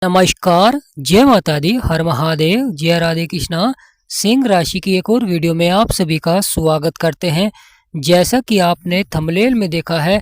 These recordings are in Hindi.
नमस्कार, जय माता दी, हर महादेव, जय राधे कृष्णा। सिंह राशि की एक और वीडियो में आप सभी का स्वागत करते हैं। जैसा कि आपने थंबनेल में देखा है,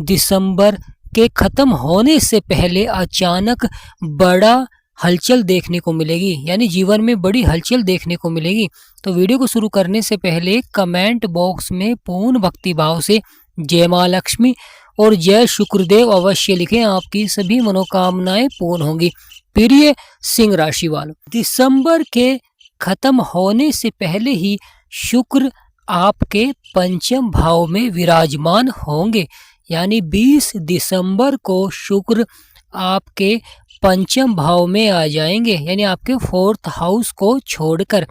दिसंबर के ख़त्म होने से पहले अचानक बड़ा हलचल देखने को मिलेगी, यानी जीवन में बड़ी हलचल देखने को मिलेगी। तो वीडियो को शुरू करने से पहले कमेंट बॉक्स में पूर्ण भक्ति भाव से जय माँ लक्ष्मी और जय शुक्रदेव अवश्य लिखें, आपकी सभी मनोकामनाएं पूर्ण होंगी। प्रिय सिंह राशि वालों, दिसंबर के खत्म होने से पहले ही शुक्र आपके पंचम भाव में विराजमान होंगे, यानी 20 दिसंबर को शुक्र आपके पंचम भाव में आ जाएंगे, यानी आपके 4th हाउस को छोड़कर।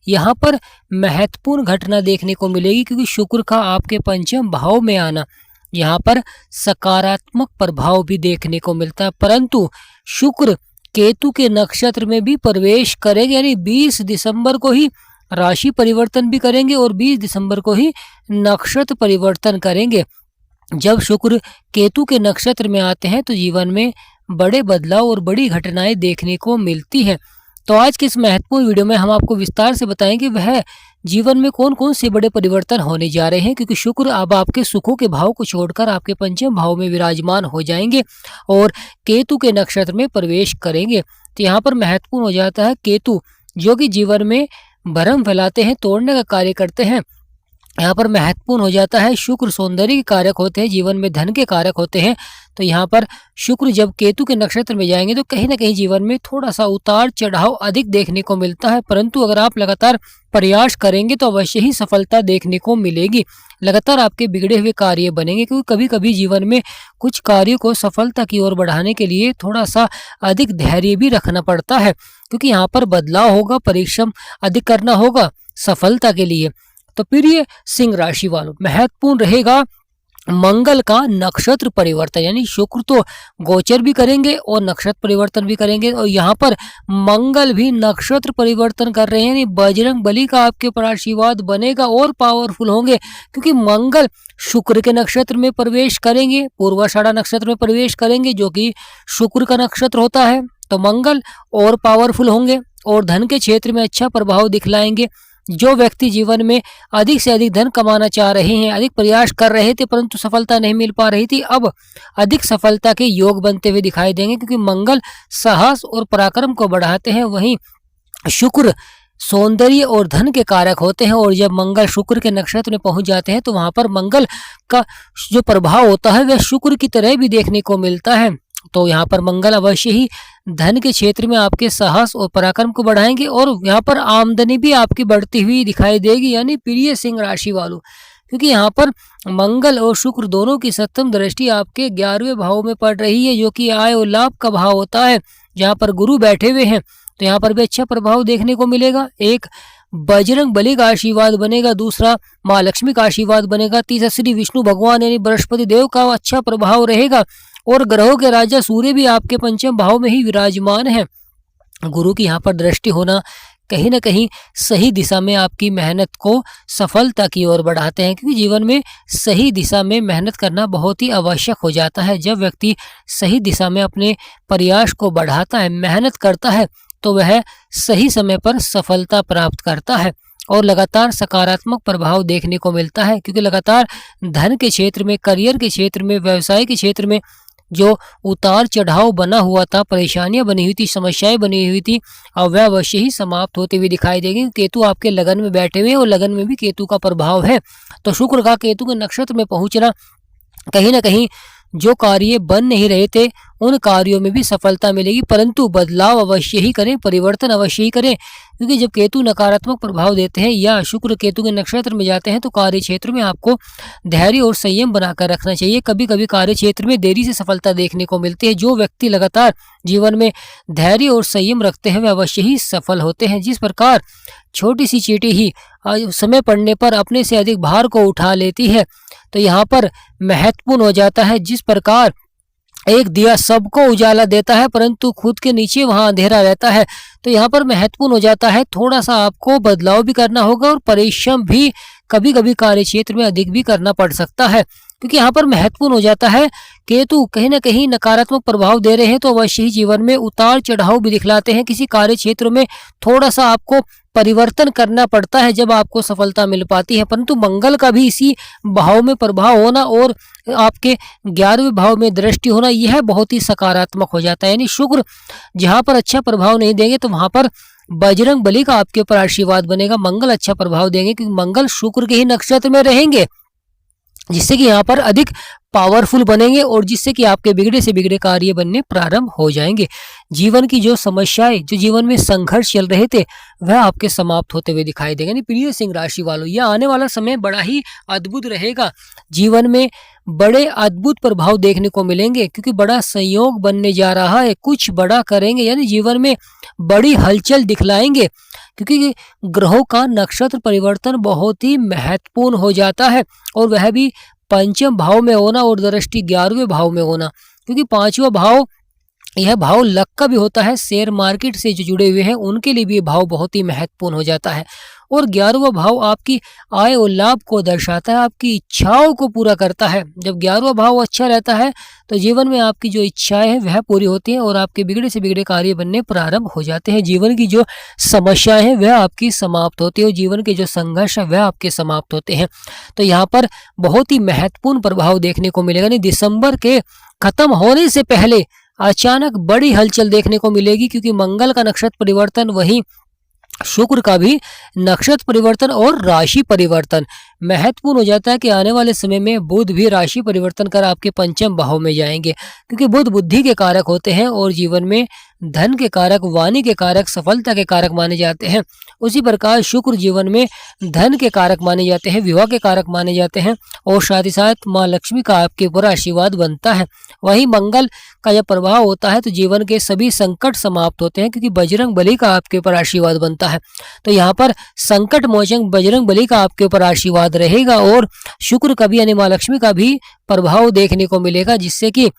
यहाँ पर महत्वपूर्ण घटना देखने को मिलेगी, क्योंकि शुक्र का आपके पंचम भाव में आना यहाँ पर सकारात्मक प्रभाव भी देखने को मिलता है। परंतु शुक्र केतु के नक्षत्र में भी प्रवेश करेंगे, यानी 20 दिसंबर को ही राशि परिवर्तन भी करेंगे और 20 दिसंबर को ही नक्षत्र परिवर्तन करेंगे। जब शुक्र केतु के नक्षत्र में आते हैं तो जीवन में बड़े बदलाव और बड़ी घटनाएं देखने को मिलती हैं। तो आज के इस महत्वपूर्ण वीडियो में हम आपको विस्तार से बताएंगे वह जीवन में कौन कौन से बड़े परिवर्तन होने जा रहे हैं, क्योंकि शुक्र अब आपके सुखों के भाव को छोड़कर आपके पंचम भाव में विराजमान हो जाएंगे और केतु के नक्षत्र में प्रवेश करेंगे। तो यहाँ पर महत्वपूर्ण हो जाता है केतु, जो कि जीवन में भ्रम फैलाते हैं, तोड़ने का कार्य करते हैं। यहाँ पर महत्वपूर्ण हो जाता है शुक्र सौंदर्य के कारक होते हैं, जीवन में धन के कारक होते हैं। तो यहाँ पर शुक्र जब केतु के नक्षत्र में जाएंगे तो कहीं ना कहीं जीवन में थोड़ा सा उतार चढ़ाव अधिक देखने को मिलता है, परंतु अगर आप लगातार प्रयास करेंगे तो अवश्य ही सफलता देखने को मिलेगी। लगातार आपके बिगड़े हुए कार्य बनेंगे, क्योंकि कभी कभी जीवन में कुछ कार्यों को सफलता की ओर बढ़ाने के लिए थोड़ा सा अधिक धैर्य भी रखना पड़ता है, क्योंकि यहाँ पर बदलाव होगा, परिश्रम अधिक करना होगा सफलता के लिए। तो प्रिय सिंह राशि वालों, महत्वपूर्ण रहेगा मंगल का नक्षत्र परिवर्तन, यानी शुक्र तो गोचर भी करेंगे और नक्षत्र परिवर्तन भी करेंगे, और यहाँ पर मंगल भी नक्षत्र परिवर्तन कर रहे हैं, यानी बजरंग बली का आपके ऊपर आशीर्वाद बनेगा और पावरफुल होंगे, क्योंकि मंगल शुक्र के नक्षत्र में प्रवेश करेंगे, पूर्वाषाढ़ा नक्षत्र में प्रवेश करेंगे, जो कि शुक्र का नक्षत्र होता है। तो मंगल और पावरफुल होंगे और धन के क्षेत्र में अच्छा प्रभाव दिखलाएंगे। जो व्यक्ति जीवन में अधिक से अधिक धन कमाना चाह रहे हैं, अधिक प्रयास कर रहे थे परंतु सफलता नहीं मिल पा रही थी, अब अधिक सफलता के योग बनते हुए दिखाई देंगे, क्योंकि मंगल साहस और पराक्रम को बढ़ाते हैं, वहीं शुक्र सौंदर्य और धन के कारक होते हैं। और जब मंगल शुक्र के नक्षत्र में पहुंच जाते हैं तो वहां पर मंगल का जो प्रभाव होता है वह शुक्र की तरह भी देखने को मिलता है। तो यहाँ पर मंगल अवश्य ही धन के क्षेत्र में आपके साहस और पराक्रम को बढ़ाएंगे और यहाँ पर आमदनी भी आपकी बढ़ती हुई दिखाई देगी, यानी प्रिय सिंह राशि वालों, क्योंकि यहाँ पर मंगल और शुक्र दोनों की सप्तम दृष्टि आपके 11वें भाव में पड़ रही है, जो कि आय और लाभ का भाव होता है, जहाँ पर गुरु बैठे हुए हैं। तो यहाँ पर भी अच्छा प्रभाव देखने को मिलेगा। एक बजरंग बली का आशीर्वाद बनेगा, दूसरा माँ लक्ष्मी का आशीर्वाद बनेगा, तीसरा श्री विष्णु भगवान यानी बृहस्पति देव का अच्छा प्रभाव रहेगा, और ग्रहों के राजा सूर्य भी आपके पंचम भाव में ही विराजमान है। गुरु की यहाँ पर दृष्टि होना कहीं ना कहीं सही दिशा में आपकी मेहनत को सफलता की ओर बढ़ाते हैं, क्योंकि जीवन में सही दिशा में मेहनत करना बहुत ही आवश्यक हो जाता है। जब व्यक्ति सही दिशा में अपने प्रयास को बढ़ाता है, मेहनत करता है, तो वह सही समय पर सफलता प्राप्त करता है और लगातार सकारात्मक प्रभाव देखने को मिलता है, क्योंकि लगातार धन के क्षेत्र में, करियर के क्षेत्र में, व्यवसाय के क्षेत्र में जो उतार चढ़ाव बना हुआ था, परेशानियां बनी हुई थी, समस्याएं बनी हुई थी, अब वह अवश्य ही समाप्त होते हुए दिखाई देंगे। केतु आपके लगन में बैठे हुए हैं और लगन में भी केतु का प्रभाव है। तो शुक्र का केतु के नक्षत्र में पहुंचना कहीं ना कहीं जो कार्य बन नहीं रहे थे उन कार्यों में भी सफलता मिलेगी, परंतु बदलाव अवश्य ही करें, परिवर्तन अवश्य ही करें, क्योंकि जब केतु नकारात्मक प्रभाव देते हैं या शुक्र केतु के नक्षत्र में जाते हैं तो कार्य क्षेत्र में आपको धैर्य और संयम बनाकर रखना चाहिए। कभी कभी कार्य क्षेत्र में देरी से सफलता देखने को मिलती है। जो व्यक्ति लगातार जीवन में धैर्य और संयम रखते हैं वे अवश्य ही सफल होते हैं। जिस प्रकार छोटी सी चींटी ही समय पड़ने पर अपने से अधिक भार को उठा लेती है, तो यहाँ पर महत्वपूर्ण हो जाता है जिस प्रकार एक दिया सबको उजाला देता है परंतु खुद के नीचे वहां अंधेरा रहता है। तो यहाँ पर महत्वपूर्ण हो जाता है थोड़ा सा आपको बदलाव भी करना होगा और परिश्रम भी कभी कभी कार्य क्षेत्र में अधिक भी करना पड़ सकता है, क्योंकि यहाँ पर महत्वपूर्ण हो जाता है। केतु कहीं ना कहीं नकारात्मक प्रभाव दे रहे हैं तो अवश्य ही जीवन में उतार चढ़ाव भी दिखलाते हैं। किसी कार्य क्षेत्र में थोड़ा सा आपको परिवर्तन करना पड़ता है जब आपको सफलता मिल पाती है, परंतु मंगल का भी इसी भाव में प्रभाव होना और आपके 11वें भाव में दृष्टि होना, यह बहुत ही सकारात्मक हो जाता है। यानी शुक्र जहां पर अच्छा प्रभाव नहीं देंगे तो वहां पर बजरंग बली का आपके ऊपर आशीर्वाद बनेगा। मंगल अच्छा प्रभाव देंगे क्योंकि मंगल शुक्र के ही नक्षत्र में रहेंगे, जिससे कि यहाँ पर अधिक पावरफुल बनेंगे और जिससे कि आपके बिगड़े से बिगड़े कार्य बनने प्रारंभ हो जाएंगे। जीवन की जो समस्याएं, जो जीवन में संघर्ष चल रहे थे, वह आपके समाप्त होते हुए दिखाई देंगे। प्रिय सिंह राशि वालों, यह आने वाला समय बड़ा ही अद्भुत रहेगा। जीवन में बड़े अद्भुत प्रभाव देखने को मिलेंगे क्योंकि बड़ा संयोग बनने जा रहा है। कुछ बड़ा करेंगे, यानी जीवन में बड़ी हलचल दिखलाएंगे, क्योंकि ग्रहों का नक्षत्र परिवर्तन बहुत ही महत्वपूर्ण हो जाता है और वह भी पंचम भाव में होना और दृष्टि 11वें भाव में होना, क्योंकि 5वां भाव यह भाव लक का भी होता है। शेयर मार्केट से जो जुड़े हुए हैं उनके लिए भी ये भाव बहुत ही महत्वपूर्ण हो जाता है। और 11वां भाव आपकी आय और लाभ को दर्शाता है, आपकी इच्छाओं को पूरा करता है। जब 11वां भाव अच्छा रहता है तो जीवन में आपकी जो इच्छाएं हैं वह पूरी होती हैं और आपके बिगड़े से बिगड़े कार्य बनने प्रारंभ हो जाते हैं। जीवन की जो समस्याएं हैं वह आपकी समाप्त होती है और जीवन के जो संघर्ष है वह आपके समाप्त होते हैं। तो यहाँ पर बहुत ही महत्वपूर्ण प्रभाव देखने को मिलेगा। नहीं, दिसंबर के खत्म होने से पहले अचानक बड़ी हलचल देखने को मिलेगी, क्योंकि मंगल का नक्षत्र परिवर्तन, वहीं शुक्र का भी नक्षत्र परिवर्तन और राशि परिवर्तन महत्वपूर्ण हो जाता है कि आने वाले समय में बुध भी राशि परिवर्तन कर आपके पंचम भाव में जाएंगे, क्योंकि बुध बुद्धि के कारक होते हैं और जीवन में धन के कारक, वाणी के कारक, सफलता के कारक माने जाते हैं। उसी प्रकार शुक्र जीवन में धन के कारक माने जाते हैं, विवाह के कारक माने जाते हैं और साथ ही साथ माँ लक्ष्मी का आपके ऊपर आशीर्वाद बनता है। वहीं मंगल का जब प्रभाव होता है तो जीवन के सभी संकट समाप्त होते हैं, क्योंकि बजरंग बली का आपके ऊपर आशीर्वाद बनता है। तो यहाँ पर संकट मोचन बजरंग बली का आपके ऊपर आशीर्वाद रहेगा और शुक्र का भी यानी माँ लक्ष्मी का भी प्रभाव देखने को मिलेगा, जिससे कि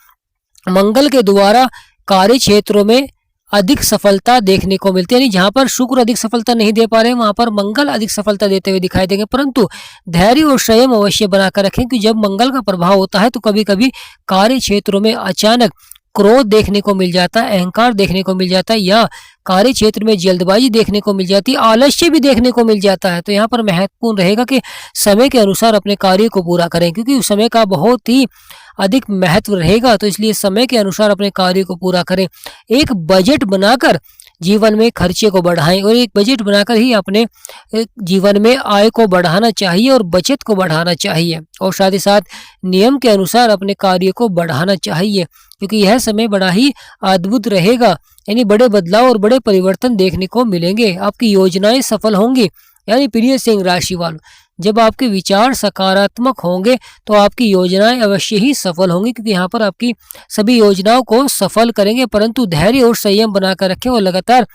मंगल के द्वारा कार्य क्षेत्रों में अधिक सफलता देखने को मिलती है। यानी जहां पर शुक्र अधिक सफलता नहीं दे पा रहे हैं वहां पर मंगल अधिक सफलता देते हुए दिखाई देंगे, परंतु धैर्य और संयम अवश्य बनाकर रखें कि जब मंगल का प्रभाव होता है तो कभी कभी कार्य क्षेत्रों में अचानक क्रोध देखने को मिल जाता है, अहंकार देखने को मिल जाता है, या कार्य क्षेत्र में जल्दबाजी देखने को मिल जाती है, आलस्य भी देखने को मिल जाता है। तो यहाँ पर महत्वपूर्ण रहेगा कि समय के अनुसार अपने कार्य को पूरा करें, क्योंकि उस समय का बहुत ही अधिक महत्व रहेगा। तो इसलिए समय के अनुसार अपने कार्य को पूरा करें। एक बजट बनाकर जीवन में खर्चे को बढ़ाएं और एक बजट बनाकर ही अपने जीवन में आय को बढ़ाना चाहिए और बचत को बढ़ाना चाहिए और साथ ही साथ नियम के अनुसार अपने कार्य को बढ़ाना चाहिए, क्योंकि यह समय बड़ा ही अद्भुत रहेगा। यानी बड़े बदलाव और बड़े परिवर्तन देखने को मिलेंगे, आपकी योजनाएं सफल होंगी। यानी प्रिय सिंह राशि वालों, जब आपके विचार सकारात्मक होंगे तो आपकी योजनाएं अवश्य ही सफल होंगी, क्योंकि यहाँ पर आपकी सभी योजनाओं को सफल करेंगे, परंतु धैर्य और संयम बनाकर रखें और लगातार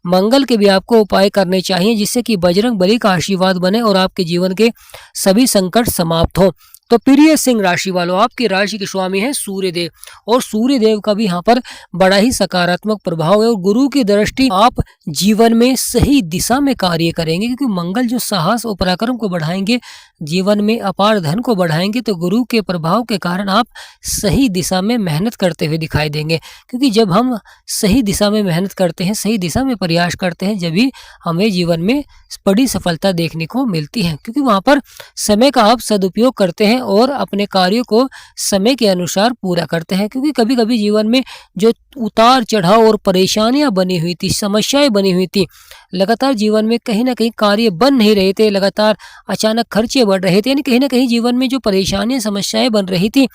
मंगल के भी आपको उपाय करने चाहिए, जिससे कि बजरंग बली का आशीर्वाद बने और आपके जीवन के सभी संकट समाप्त हो। तो प्रिय सिंह राशि वालों, आपकी राशि के स्वामी है सूर्यदेव और सूर्यदेव का भी यहाँ पर बड़ा ही सकारात्मक प्रभाव है और गुरु की दृष्टि, आप जीवन में सही दिशा में कार्य करेंगे, क्योंकि मंगल जो साहस और पराक्रम को बढ़ाएंगे, जीवन में अपार धन को बढ़ाएंगे, तो गुरु के प्रभाव के कारण आप सही दिशा में मेहनत करते हुए दिखाई देंगे। क्योंकि जब हम सही दिशा में मेहनत करते हैं, सही दिशा में प्रयास करते हैं, जब भी हमें जीवन में बड़ी सफलता देखने को मिलती है, क्योंकि वहां पर समय का आप सदुपयोग करते हैं और अपने कार्यों को समय के अनुसार पूरा करते हैं। क्योंकि कभी कभी जीवन में जो उतार चढ़ाव और परेशानियां बनी हुई थी, समस्याएं बनी हुई थी, लगातार जीवन में कहीं ना कहीं कार्य बन नहीं रहे थे, लगातार अचानक खर्चे बढ़ रहे थे, यानी कहीं ना कहीं जीवन में जो परेशानियां समस्याएं बन रही थी,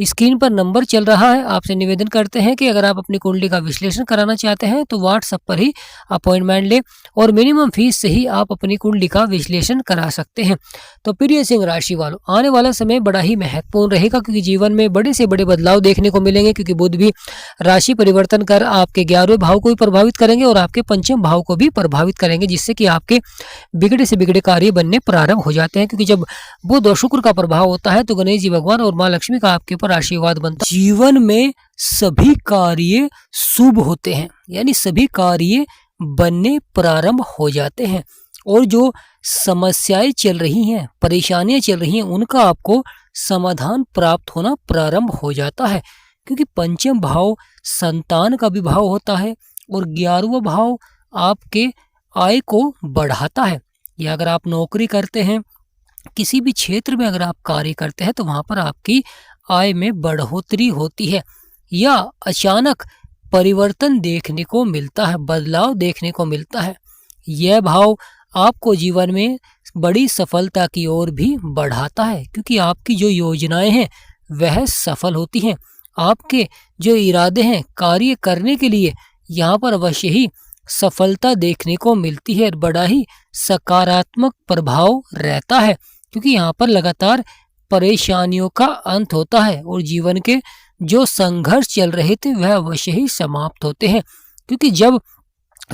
स्क्रीन पर नंबर चल रहा है। आपसे निवेदन करते हैं कि अगर आप अपनी कुंडली का विश्लेषण कराना चाहते हैं तो व्हाट्सएप पर ही अपॉइंटमेंट लें और मिनिमम फीस से ही आप अपनी कुंडली का विश्लेषण करा सकते हैं। तो प्रिय सिंह राशि वालों, आने वाला समय बड़ा ही महत्वपूर्ण रहेगा, क्योंकि जीवन में बड़े से बड़े बदलाव देखने को मिलेंगे, क्योंकि बुध भी राशि परिवर्तन कर आपके 11वें भाव को भी प्रभावित करेंगे और आपके पंचम भाव को भी प्रभावित करेंगे, जिससे कि आपके बिगड़े से बिगड़े कार्य बनने प्रारंभ हो जाते हैं। क्योंकि जब बुध और शुक्र का प्रभाव होता है तो गणेश जी भगवान और माँ लक्ष्मी का आपके ऊपर आशीर्वाद बनता है। जीवन में सभी कार्य शुभ होते हैं, यानी सभी कार्य बनने प्रारंभ हो जाते हैं। और जो समस्याएं चल रही हैं, परेशानियां चल रही हैं, उनका आपको समाधान प्राप्त होना प्रारंभ हो जाता है। क्योंकि पंचम भाव संतान का भी भाव होता है और 11वां भाव आपके आय को बढ़ाता है। या अगर आप नौकरी करते हैं, किसी भी क्षेत्र में अगर आप कार्य करते हैं, तो वहां पर आपकी आय में बढ़ोतरी होती है या अचानक परिवर्तन देखने को मिलता है, बदलाव देखने को मिलता है। यह भाव आपको जीवन में बड़ी सफलता की ओर भी बढ़ाता है, क्योंकि आपकी जो योजनाएं हैं वह सफल होती हैं। आपके जो इरादे हैं कार्य करने के लिए, यहाँ पर अवश्य ही सफलता देखने को मिलती है और बड़ा ही सकारात्मक प्रभाव रहता है, क्योंकि यहाँ पर लगातार परेशानियों का अंत होता है और जीवन के जो संघर्ष चल रहे थे वह अवश्य ही समाप्त होते हैं। क्योंकि जब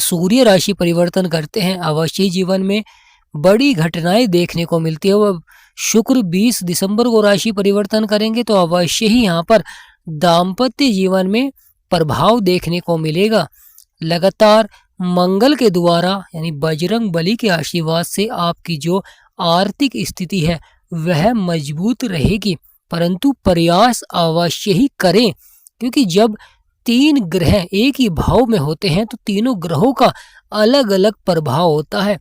सूर्य राशि परिवर्तन करते हैं, अवश्य ही जीवन में बड़ी घटनाएं देखने को मिलती है। वह शुक्र 20 दिसंबर को राशि परिवर्तन करेंगे, तो अवश्य ही यहाँ पर दाम्पत्य जीवन में प्रभाव देखने को मिलेगा। लगातार मंगल के द्वारा यानी बजरंग बली के आशीर्वाद से आपकी जो आर्थिक स्थिति है वह मजबूत रहेगी, परंतु प्रयास अवश्य ही करें। क्योंकि जब 3 ग्रह एक ही भाव में होते हैं तो तीनों ग्रहों का अलग अलग प्रभाव होता है।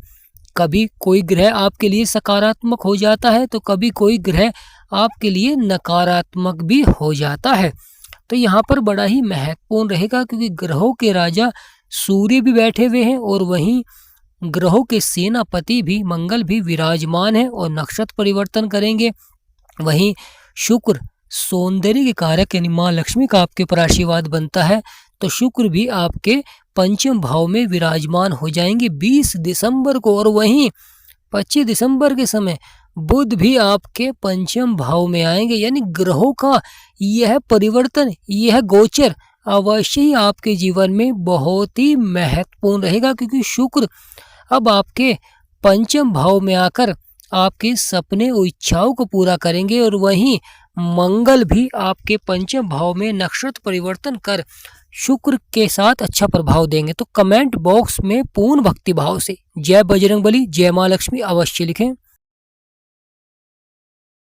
कभी कोई ग्रह आपके लिए सकारात्मक हो जाता है, तो कभी कोई ग्रह आपके लिए नकारात्मक भी हो जाता है। तो यहाँ पर बड़ा ही महत्वपूर्ण रहेगा, क्योंकि ग्रहों के राजा सूर्य भी बैठे हुए हैं और वहीं ग्रहों के सेनापति भी मंगल भी विराजमान है और नक्षत्र परिवर्तन करेंगे। वहीं शुक्र सौंदर्य के कारक यानी माँ लक्ष्मी का आपके ऊपर आशीर्वाद बनता है, तो शुक्र भी आपके पंचम भाव में विराजमान हो जाएंगे 20 दिसंबर को। और वहीं 25 दिसंबर के समय बुध भी आपके पंचम भाव में आएंगे। यानी ग्रहों का यह परिवर्तन, यह गोचर अवश्य ही आपके जीवन में बहुत ही महत्वपूर्ण रहेगा, क्योंकि शुक्र अब आपके पंचम भाव में आकर आपके सपने और इच्छाओं को पूरा करेंगे। और वहीं मंगल भी आपके पंचम भाव में नक्षत्र परिवर्तन कर शुक्र के साथ अच्छा प्रभाव देंगे। तो कमेंट बॉक्स में पूर्ण भक्ति भाव से जय बजरंगबली, जय माँ लक्ष्मी अवश्य लिखें।